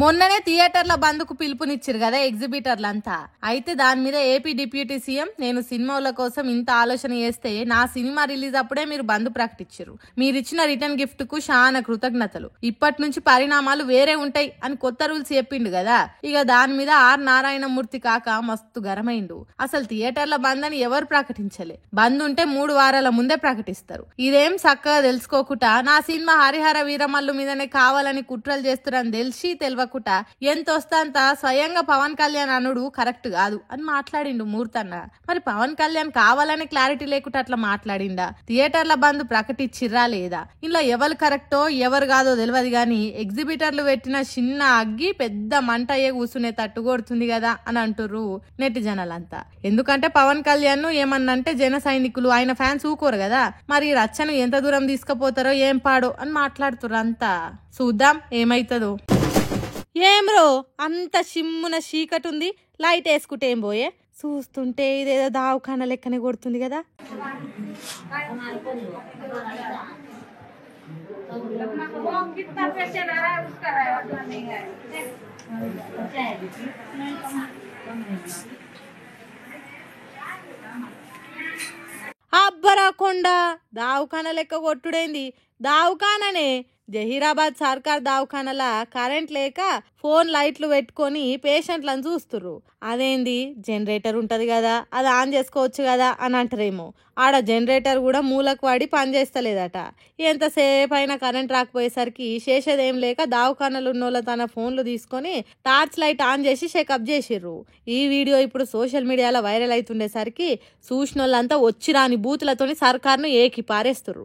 మొన్ననే థియేటర్ల బంద్కు పిలుపునిచ్చారు కదా ఎగ్జిబిటర్లంతా. అయితే దాని మీద ఏపీ డిప్యూటీ సీఎం, నేను సినిమాల కోసం ఇంత ఆలోచన చేస్తే నా సినిమా రిలీజ్ అప్పుడే మీరు బంద్ ప్రకటించారు. మీరిచ్చిన రిటర్న్ గిఫ్ట్ కు చాలా కృతజ్ఞతలు. ఇప్పటి నుంచి పరిణామాలు వేరే ఉంటాయి అని కొత్త రూల్స్ చెప్పిండు కదా. ఇక దాని మీద ఆర్ నారాయణమూర్తి కాక మస్తు గరమైండు. అసలు థియేటర్ల బంద్ అని ఎవరు ప్రకటించలే. బంద్ ఉంటే 3 వారాల ముందే ప్రకటిస్తారు. ఇదేం చక్కగా తెలుసుకోకుండా నా సినిమా హరిహర వీరమల్లు మీదనే కావాలని కుట్రలు చేస్తారని తెలిసి తెలియకుండా ఎంత వస్తాంత స్వయంగా పవన్ కళ్యాణ్ అనుడు కరెక్ట్ కాదు అని మాట్లాడిండు మూర్తన్న. మరి పవన్ కళ్యాణ్ కావాలని క్లారిటీ లేకుండా అట్లా మాట్లాడిండా? థియేటర్ల బంద్ ప్రకటించిర్రా లేదా? ఇలా ఎవరు కరెక్టో ఎవరు కాదో తెలియదు గాని ఎగ్జిబిటర్లు పెట్టిన చిన్న అగ్గి పెద్ద మంట అయ్యే కూర్చునే తట్టు కొడుతుంది కదా అని అంటుర్రు నెటిజనాలంతా. ఎందుకంటే పవన్ కళ్యాణ్ ను ఏమన్నంటే జన సైనికులు ఆయన ఫ్యాన్స్ ఊకోరు కదా. మరి రచ్చను ఎంత దూరం తీసుకుపోతారో ఏం పాడో అని మాట్లాడుతుర్రు అంతా. చూద్దాం ఏమైతుందో. ఏమ్రో అంత చిమ్మున చీకటి ఉంది, లైట్ వేసుకుంటే ఏం పోయే? చూస్తుంటే ఇదేదో దావఖాన లెక్కనే కొడుతుంది కదా. అబ్బరా కొండ దావఖాన లెక్క కొట్టుడైంది. దావఖాననే జహీరాబాద్ సర్కార్ దవాఖానల కరెంట్ లేక ఫోన్ లైట్లు పెట్టుకొని పేషెంట్లను చూస్తుర్రు. అదేంది జనరేటర్ ఉంటది కదా, అది ఆన్ చేసుకోవచ్చు కదా అని అంటారేమో. ఆడ జనరేటర్ కూడా మూలకు వాడి పనిచేస్తలేదట. ఎంతసేపు అయినా కరెంట్ రాకపోయేసరికి చేసేదేం లేక దవాఖానలు ఉన్నోళ్ళు తన ఫోన్లు తీసుకొని టార్చ్ లైట్ ఆన్ చేసి చెకప్ చేసిర్రు. ఈ వీడియో ఇప్పుడు సోషల్ మీడియాలో వైరల్ అవుతుండేసరికి చూసిన వాళ్ళంతా వచ్చి రాని బూతులతోని సర్కార్ను ఏకి పారేస్తుర్రు.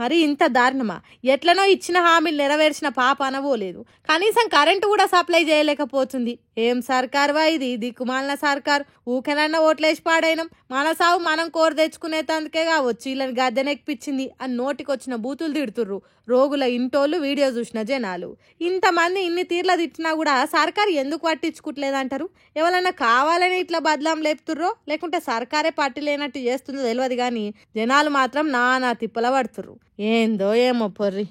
మరి ఇంత దారుణమా? ఎట్లనో ఇచ్చిన హామీలు నెరవేర్చిన పాప అనబోలేదు. కనీసం కరెంటు కూడా సప్లై చేయలేకపోతుంది. ఏం సర్కార్వా ఇది? దిక్కుమాలిన సర్కార్. ఊకెనన్నా ఓట్లేసి పాడైనం. మన సావు మనం కోరు తెచ్చుకునేందుకే కావచ్చు వీళ్ళని గద్దెనెక్కిపించింది అని నోటికొచ్చిన బూతులు తిడుతుర్రు రోగుల ఇంటోళ్ళు, వీడియో చూసిన జనాలు. ఇంతమంది ఇన్ని తీర్ల తిట్టినా కూడా సర్కారు ఎందుకు పట్టించుకుంటలేదంటారు? ఎవరన్నా కావాలని ఇట్లా బదలాం లేపుతుర్రో లేకుంటే సర్కారే పట్టి లేనట్టు చేస్తుందో తెలియదు కానీ జనాలు మాత్రం నానా తిప్పల పడుతుర్రు. ఏందో ఏమో పొర్రి.